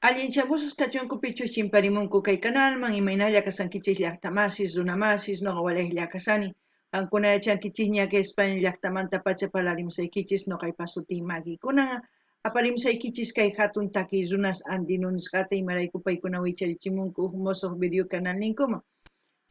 Allinchamusas kachunku pichu chimparimunku kay canalman imaynalla kasankichis llaqtamasis runamasis noqa walaylla kasani qankuna yachankichis ñaqa España llaqtamanta pacha parlarimusaykichis noqaypa sutii Maggie kunan aparimusaykichis kay hatun takiy runas andino nisqata imarayku paykuna wicharichimunku huk musuq video canal ninkuman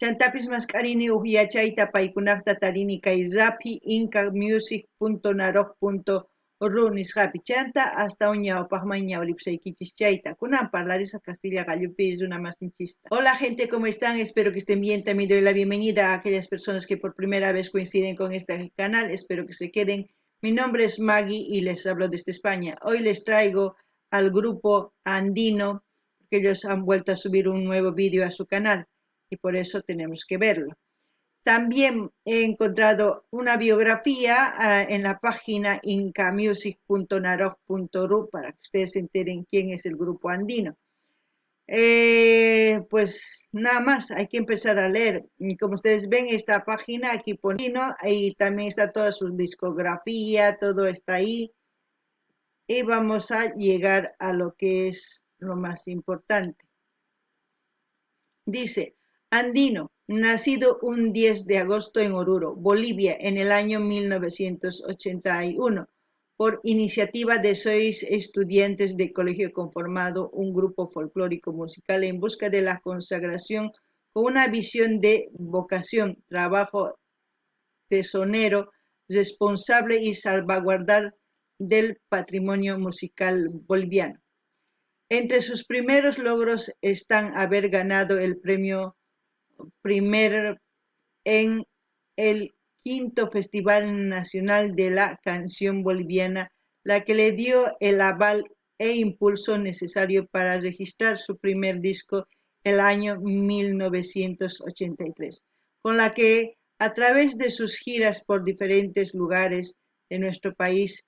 chantapis masqarini huk yachayta paykunaqta tarini kay rapiincamusic.naroj.ru nisqapi chanta hasta ñawpaqman ñawripusaykichis chayta kunan parlarisqa Castilla gallupi runa masinchista. Hola gente, ¿cómo están? Espero que estén bien. También doy la bienvenida a aquellas personas que por primera vez coinciden con este canal. Espero que se queden. Mi nombre es Maggie y les hablo desde España. Hoy les traigo al grupo andino porque ellos han vuelto a subir un nuevo vídeo a su canal y por eso tenemos que verlo. También he encontrado una biografía en la página incamusic.naroj.ru para que ustedes se enteren quién es el grupo andino. Pues nada más, hay que empezar a leer. Y como ustedes ven, esta página aquí pone ahí también está toda su discografía, todo está ahí. Y vamos a llegar a lo que es lo más importante. Dice, andino, nacido un 10 de agosto en Oruro, Bolivia, en el año 1981, por iniciativa de 6 estudiantes de colegio conformado un grupo folclórico musical en busca de la consagración con una visión de vocación, trabajo tesonero, responsable y salvaguardar del patrimonio musical boliviano. Entre sus primeros logros están haber ganado el premio primer en el quinto Festival Nacional de la Canción Boliviana, la que le dio el aval e impulso necesario para registrar su primer disco el año 1983, con la que a través de sus giras por diferentes lugares de nuestro país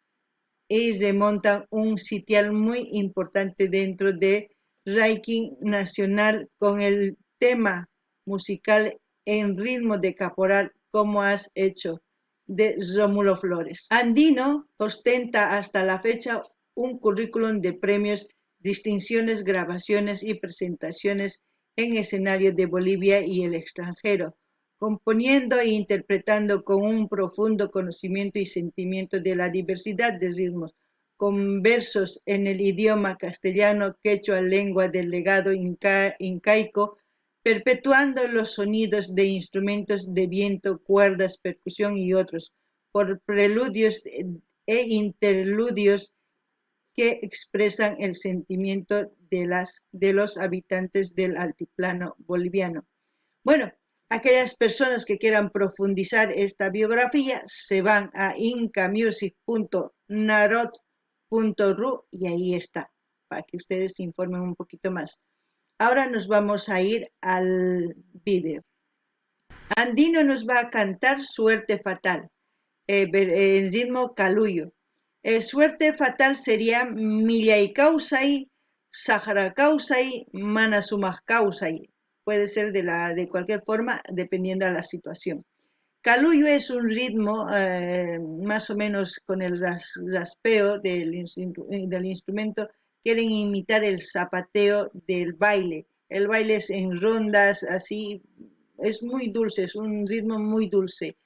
y remontan un sitial muy importante dentro de ranking nacional con el tema musical en ritmo de caporal como has hecho de Rómulo Flores. Andino ostenta hasta la fecha un currículum de premios, distinciones, grabaciones y presentaciones en escenario de Bolivia y el extranjero, componiendo e interpretando con un profundo conocimiento y sentimiento de la diversidad de ritmos, con versos en el idioma castellano, quechua, lengua del legado incaico, perpetuando los sonidos de instrumentos de viento, cuerdas, percusión y otros, por preludios e interludios que expresan el sentimiento de los habitantes del altiplano boliviano. Bueno, aquellas personas que quieran profundizar esta biografía se van a incamusic.naroj.ru y ahí está, para que ustedes se informen un poquito más. Ahora nos vamos a ir al vídeo. Andino nos va a cantar Suerte Fatal, en ritmo caluyo. Suerte fatal sería millay kausay, sahara kausay, mana sumaq kausay. Puede ser de cualquier forma, dependiendo de la situación. Caluyo es un ritmo más o menos con el raspeo del instrumento. Quieren imitar el zapateo del baile. El baile es en rondas, así, es muy dulce, es un ritmo muy dulce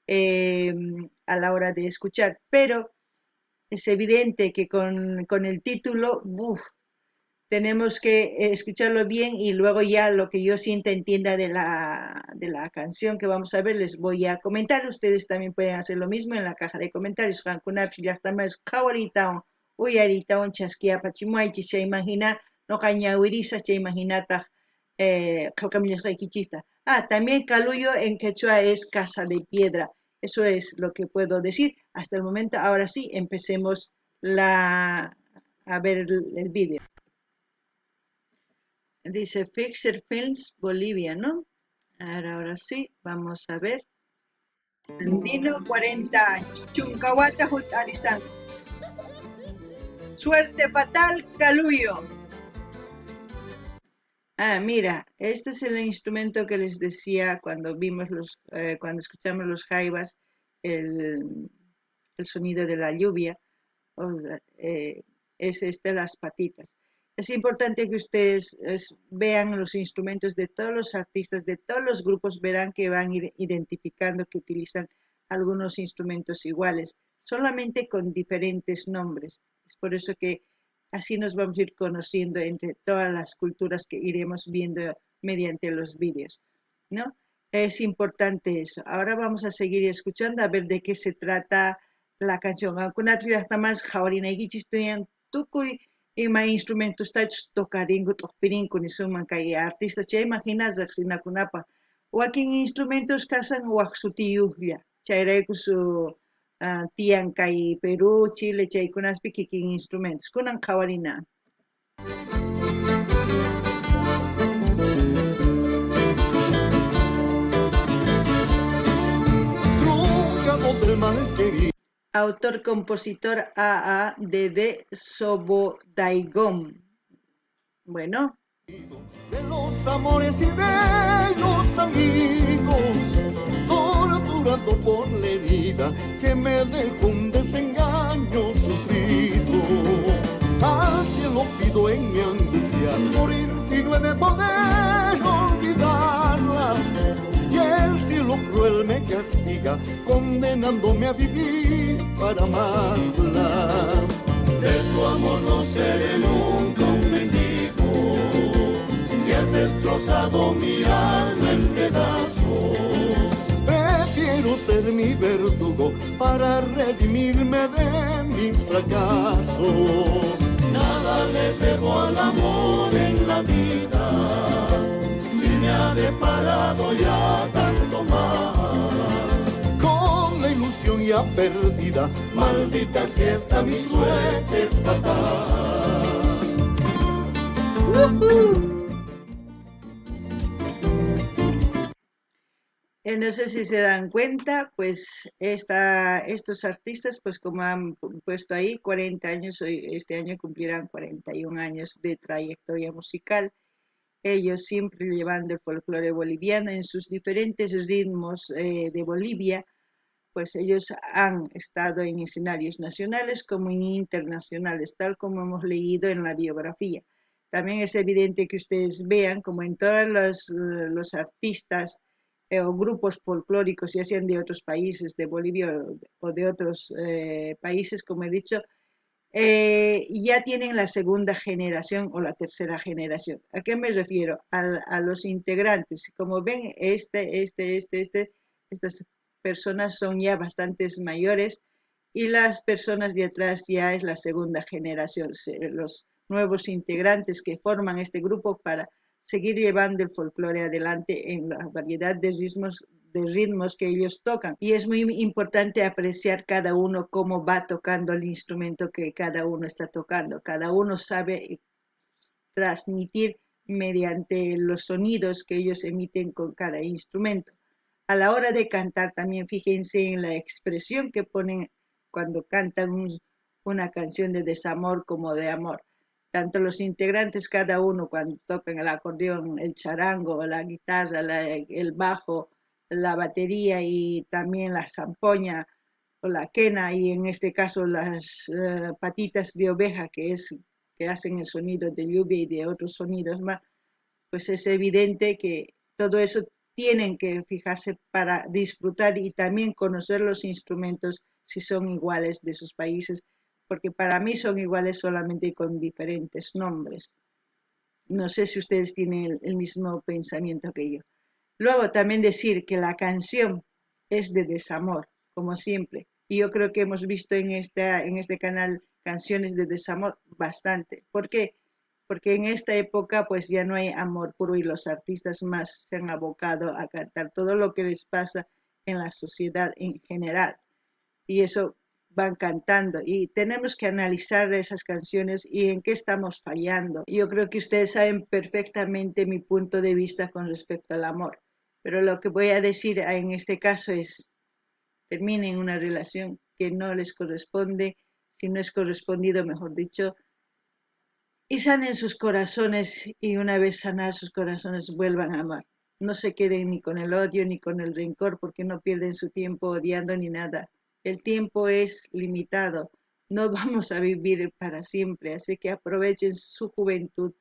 a la hora de escuchar. Pero es evidente que con el título, tenemos que escucharlo bien y luego ya lo que yo sienta entienda de la canción que vamos a ver les voy a comentar. Ustedes también pueden hacer lo mismo en la caja de comentarios. También caluyo en quechua es casa de piedra. Eso es lo que puedo decir hasta el momento. Ahora sí, empecemos a ver el vídeo. Dice Fixer Films Bolivia, ¿no? Ahora sí, vamos a ver. Andino 40 años. Chuncahuata Arizán. Suerte fatal, caluyo. Mira, este es el instrumento que les decía cuando cuando escuchamos los jaivas, el sonido de la lluvia. Es las patitas. Es importante que ustedes vean los instrumentos de todos los artistas, de todos los grupos, verán que van a ir identificando que utilizan algunos instrumentos iguales, solamente con diferentes nombres. Es por eso que así nos vamos a ir conociendo entre todas las culturas que iremos viendo mediante los vídeos, ¿no? Es importante eso. Ahora vamos a seguir escuchando a ver de qué se trata la canción. Alguna hasta más jaurina y chistoyan tukuy ima instrumentos tachos tocaringo tokpirinko ni suman kay artistas chay imaginas reaccionakunapa wakin instrumentos kasan waqsutiyuqlla chayrayku su tiyan kay Perú, Chile chaykunaspi kikin instrumentos kunan qhawarina. Autor, compositor A.A. Dede Sobodaigón. Bueno. De los amores y de los amigos, torturando por la herida que me dejó un desengaño sufrido. Al cielo pido en mi angustia morir si no he de poder olvidarla. Y el cielo cruel me castiga, condenándome a vivir para amarla. De tu amor no seré nunca un mendigo, si has destrozado mi alma en pedazos. Prefiero ser mi verdugo para redimirme de mis fracasos. Nada le debo al amor en la vida, si me ha deparado ya tanto mal. Con la ilusión ya perdida, maldita si está mi suerte fatal. No sé si se dan cuenta, pues estos artistas, pues como han puesto ahí, 40 años, este año cumplirán 41 años de trayectoria musical. Ellos siempre llevando el folclore boliviano en sus diferentes ritmos de Bolivia, pues ellos han estado en escenarios nacionales como internacionales, tal como hemos leído en la biografía. También es evidente que ustedes vean, como en todos los artistas o grupos folclóricos, ya sean de otros países, de Bolivia o de otros países, como he dicho, ya tienen la segunda generación o la tercera generación. ¿A qué me refiero? A los integrantes. Como ven, estas personas son ya bastantes mayores y las personas de atrás ya es la segunda generación, los nuevos integrantes que forman este grupo para seguir llevando el folclore adelante en la variedad de ritmos que ellos tocan. Y es muy importante apreciar cada uno cómo va tocando el instrumento que cada uno está tocando. Cada uno sabe transmitir mediante los sonidos que ellos emiten con cada instrumento. A la hora de cantar también fíjense en la expresión que ponen cuando cantan una canción de desamor como de amor. Tanto los integrantes, cada uno cuando tocan el acordeón, el charango, la guitarra, el bajo, la batería y también la zampoña o la quena y en este caso las patitas de oveja que hacen el sonido de lluvia y de otros sonidos más, pues es evidente que todo eso tienen que fijarse para disfrutar y también conocer los instrumentos si son iguales de sus países, porque para mí son iguales solamente con diferentes nombres. No sé si ustedes tienen el mismo pensamiento que yo. Luego también decir que la canción es de desamor, como siempre. Y yo creo que hemos visto en este canal canciones de desamor bastante. ¿Por qué? Porque en esta época pues ya no hay amor puro y los artistas más se han abocado a cantar todo lo que les pasa en la sociedad en general. Y eso van cantando y tenemos que analizar esas canciones y en qué estamos fallando. Yo creo que ustedes saben perfectamente mi punto de vista con respecto al amor, pero lo que voy a decir en este caso es terminen una relación que no les corresponde, si no es correspondido, mejor dicho, y sanen sus corazones y una vez sanados sus corazones vuelvan a amar. No se queden ni con el odio ni con el rencor porque no pierden su tiempo odiando ni nada. El tiempo es limitado. no vamos a vivir para siempre, así que aprovechen su juventud,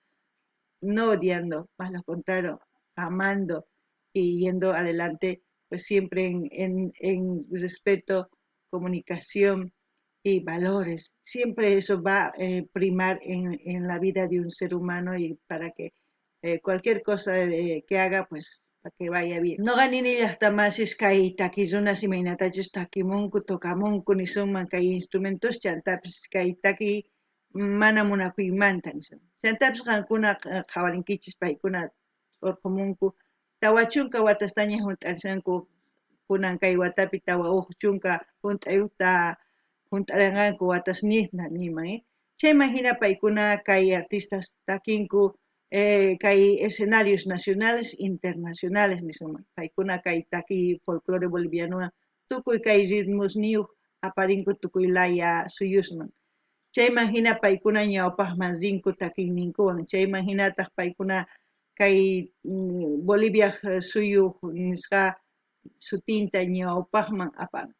no odiando, más lo contrario, amando y yendo adelante, pues siempre en respeto, comunicación y valores. Siempre eso va a primar en la vida de un ser humano y para que cualquier cosa que haga, pues para que vaya bien. No ganin hasta más es que taquizonas y mainatachos taquimunku, tocamunku, ni son kay instrumentos chantapis kay taqui mana munakuymanta nisun. Chantapis qankuna qhawarinkichis paykuna urqumunku tawachunka watastaña hunt'arisanku kunan kay watapi tawa chunka hunt'ayuqta hunt'aranganku watasniqta niman. Chayman hina paykuna kay artistas takinku kay escenarios nacionales internacionales nisunman. Paykuna kay taki folclore boliviano tukuy kay ritmos niyuq aparinku tukuy laya suyusman. Chayman hina paykuna ñawpaqman rinku takinninkuwan. Chayman hinataq paykuna kay Bolivia suyuq nisqa sutinta ñawpaqman apanku.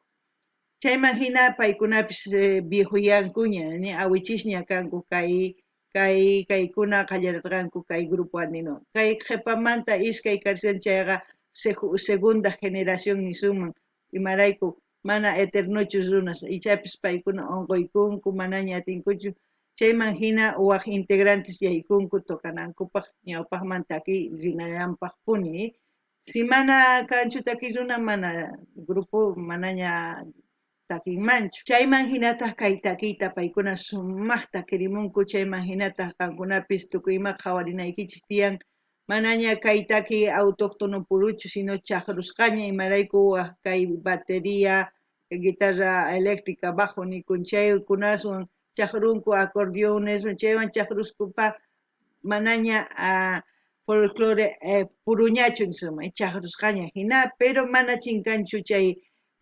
Chayman hina paykunapis viejuyankuña ni awichishña kanku kaykuna qallarirqanku kay grupo andino. Kay qhipamanta iskay karsan chayqa segunda generación nisunman imarayku mana eternochus runas ichapis paykuna unquykunku manaña atinkuchu chayman hina waq integrantes yaykunku tokanankupaq ñawpaqman taki rinayanpaqpuni si mana kanchu taki runa mana grupo manaña takinmanchu chayman hinataq kay takiyta paykuna sumaqta kirimunku chayman hinataq qankunapis tukuyma qhawarinaykichis tiyan manaña kay taki autóctono puruchu sino chaqrusqaña imarayku kay batería guitarra eléctrica bajo nikun chaykunaswan chaqrunku acordeones chaywan chaqruskupa manaña folclore puruñachu nisunman chaqrusqaña hina pero mana chinkanchu chay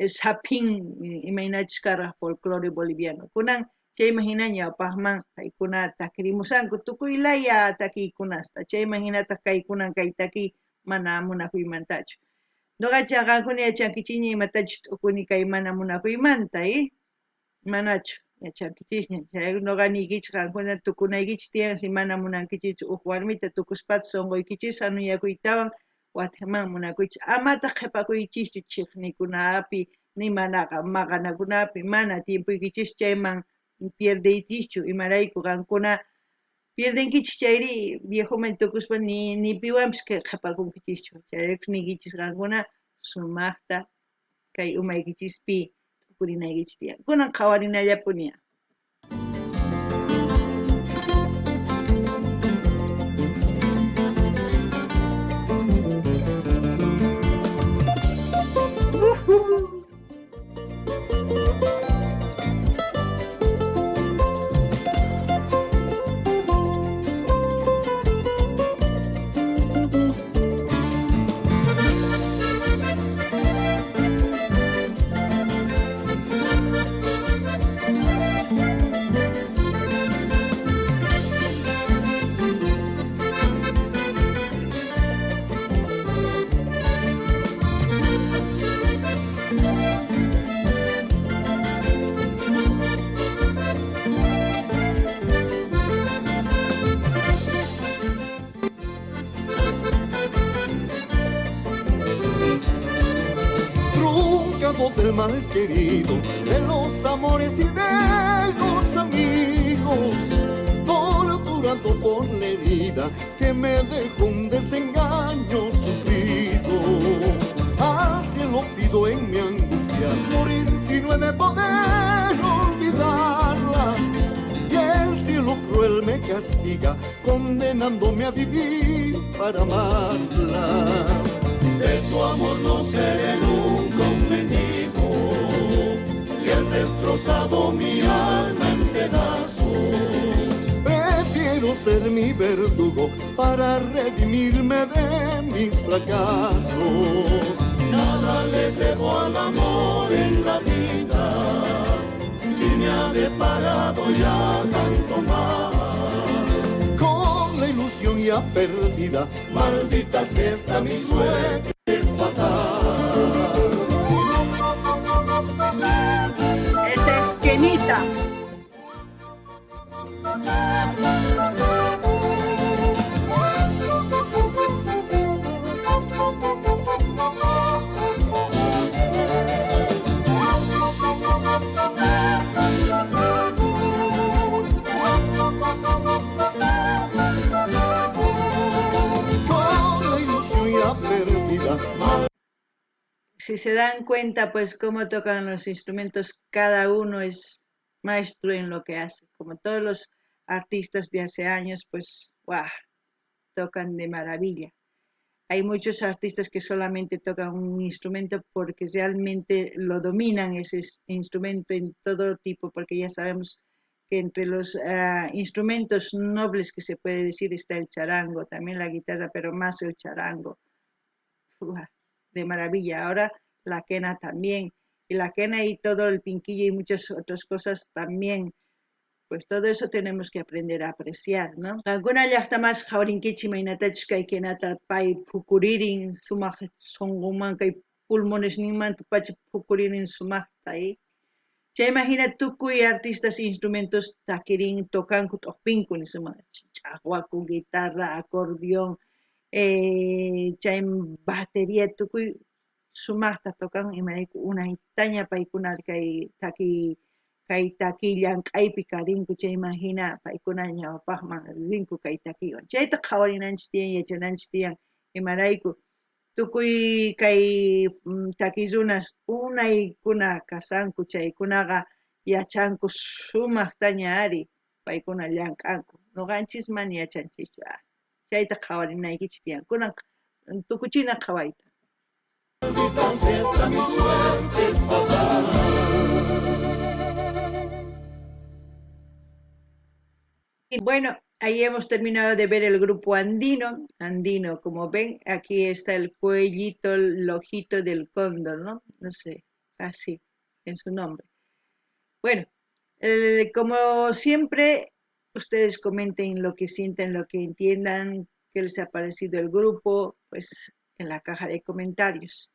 sapin imaynachus karqa folclore boliviano kunan chayman hina ñawpaqman paykuna takirimusanku tukuy laya takiykunasta chayman hinataq kaykunan kay taki mana munakuymantachu nuqacha qankuna yachankichikña imatachus t'ukuni kay mana munakuymanta manachu yachankichikña chay nuqaniykichis qankuna tukunaykichis tiyan si mana munankichis uq warmita tukuspatas sunquykichis hanuyakuytawan wataman munakuychis amataq qhipakuychischu chiqnikunapi ni manaqa maqanakunapi mana tiempuykichis chayman pierdeychischu imarayku qankuna pierdenkichis chayri viejuman tukuspa ni piwanpis qhipakunkichischu chayraykus ninkichis qankuna sumaqta kay umaykichispi t'ukurinaykichis tiyan kunan qhawarinallapuni Del mal querido, de los amores y de los amigos, torturando por la herida que me dejó un desengaño sufrido. Al cielo pido en mi angustia morir si no he de poder olvidarla, y el cielo cruel me castiga condenándome a vivir para amarla. De tu amor no seré nunca un mendigo, si has destrozado mi alma en pedazos. Prefiero ser mi verdugo para redimirme de mis fracasos. Nada le debo al amor en la vida, si me ha deparado ya tanto mal. Con la ilusión ya perdida, maldita sea esta mi suerte fatal. Esa es Kenita Si se dan cuenta, pues cómo tocan los instrumentos, cada uno es maestro en lo que hace. Como todos los artistas de hace años, pues, ¡guau!, tocan de maravilla. Hay muchos artistas que solamente tocan un instrumento porque realmente lo dominan ese instrumento en todo tipo, porque ya sabemos que entre los instrumentos nobles que se puede decir está el charango, también la guitarra, pero más el charango. Uf, de maravilla. Ahora la quena también, y la quena y todo el pinquillo y muchas otras cosas también. Pues todo eso tenemos que aprender a apreciar, ¿no? Alguna llaqta más jaurinkichi mainatach kay kenata pay pukuririn sumaq songoman kay pulmones nimanta pacha pukuririn sumaqta ahí. Se imagina tukuy artistas instrumentos takirin tocanku tokpinkun sumaq chaqwaku, guitarra, acordeón, chay batería tukuy sumaqta tocan imanayku una hitaña paykuna kay taki llank'aypi karinku chay imagina paykuna ñawpaqman rinku kay takiwan chayta qhawarinanchis tiyan yachananchis tiyan imarayku tukuy kay taki runas unaykuna kasanku chaykunaqa yachanku sumaqtaña ari paykuna llank'anku nuqanchis mana yachanchikchu chayta qhawarinaykichis tiyan kunan tukuchina qhawayta. Y bueno, ahí hemos terminado de ver el grupo andino. Andino, como ven, aquí está el cuellito, el ojito del cóndor, ¿no? No sé, así, en su nombre. Bueno, como siempre, ustedes comenten lo que sienten, lo que entiendan, qué les ha parecido el grupo, pues en la caja de comentarios.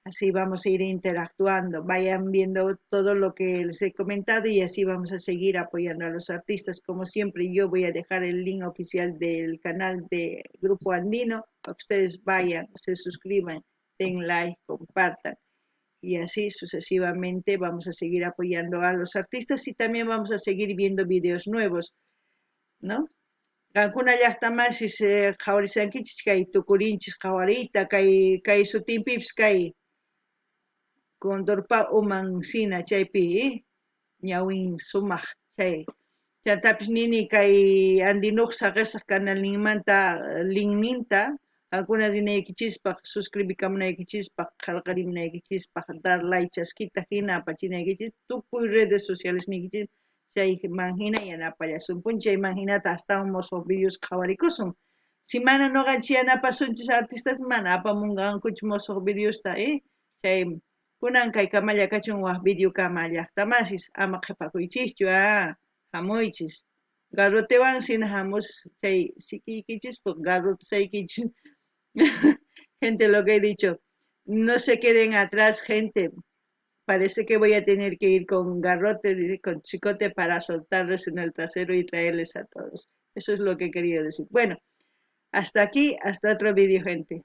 Así vamos a ir interactuando, vayan viendo todo lo que les he comentado y así vamos a seguir apoyando a los artistas. Como siempre, yo voy a dejar el link oficial del canal de Grupo Andino para que ustedes vayan, se suscriban, den like, compartan y así sucesivamente vamos a seguir apoyando a los artistas y también vamos a seguir viendo videos nuevos, ¿no? Qankuna llaqtamasis qhawarisankichis kay tukurinchis qhawariyta kay sutinpipas kay Condorpa umansina chaypi ñawin sumaq chay chaytapis nini kay andinuq saqisaq kanalninmanta linkninta alguna rinaykichispaq suscribikamunaykichispaq qallqarimunaykichispaq dar like chaskita hina apachinaykichis tukuy redes sociales nikichis chayman hina yanapallasunpun chayman hinata astawan mosoq videos qhawarikusun si mana nuqanchis yanapasunchis artistas mana apamunqankuchu mosoq videosta chay kunan kay kamalla kachun waq video kama llaqtamasis ama qhipakuychischu hamuychis garrotewan sina hamus chay sikiykichis garrotasaykichis gente lo que he dicho no se queden atrás gente parece que voy a tener que ir con garrote con chicote para soltarles en el trasero y traerles a todos eso es lo que he querido decir bueno hasta aquí hasta otro video gente